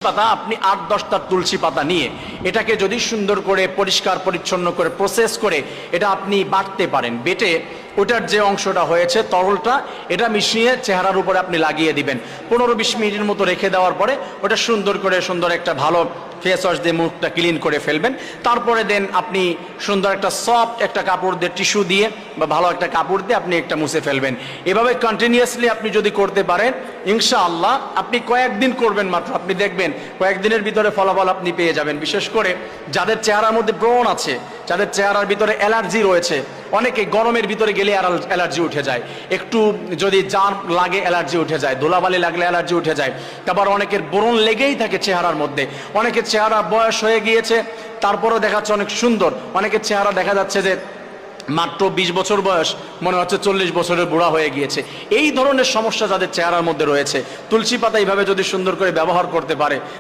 পাতা আপনি 8-10টা তুলসী পাতা নিয়ে এটাকে যদি সুন্দর করে পরিষ্কার পরিচ্ছন্ন করে প্রসেস করে এটা আপনি বাটতে পারেন, বেটে ওটার যে অংশটা হয়েছে তরলটা এটা মিশিয়ে চেহারার উপরে আপনি লাগিয়ে দিবেন। 15-20 মিনিটের মতো রেখে দেওয়ার পরে ওটা সুন্দর একটা ভালো ফেস ওয়াশ দিয়ে মুখটা ক্লিন করে ফেলবেন। তারপরে দেন আপনি সুন্দর একটা সফট একটা কাপড় দিয়ে, টিস্যু দিয়ে বা ভালো একটা কাপড় দিয়ে আপনি একটা মুছে ফেলবেন। এভাবে কন্টিনিউয়াসলি আপনি যদি করতে পারেন ইনশাআল্লাহ, আপনি কয়েকদিন করবেন মাত্র, আপনি দেখবেন কয়েকদিনের ভিতরে ফলাফল আপনি পেয়ে যাবেন। বিশেষ করে যাদের চেহারার মধ্যে ব্রণ আছে, যাদের চেহারার ভিতরে অ্যালার্জি রয়েছে, অনেকে গরমের ভিতরে গেলে অ্যালার্জি উঠে যায়, একটু যদি জাম লাগে অ্যালার্জি উঠে যায়, ধুলাবালি লাগলে অ্যালার্জি উঠে যায়। তারপর অনেকের ব্রণ লেগেই থাকে চেহারার মধ্যে। অনেকের চেহারা বয়স হয়ে গিয়েছে তারপরও দেখাচ্ছে অনেক সুন্দর, অনেকের চেহারা দেখা যাচ্ছে যে মাত্র 20 বছর বয়স মনে হচ্ছে 40 বছরের বুড়া হয়ে গিয়েছে। এই ধরনের সমস্যা যাদের চেহারার মধ্যে রয়েছে তুলসী পাতা এইভাবে যদি সুন্দর করে ব্যবহার করতে পারে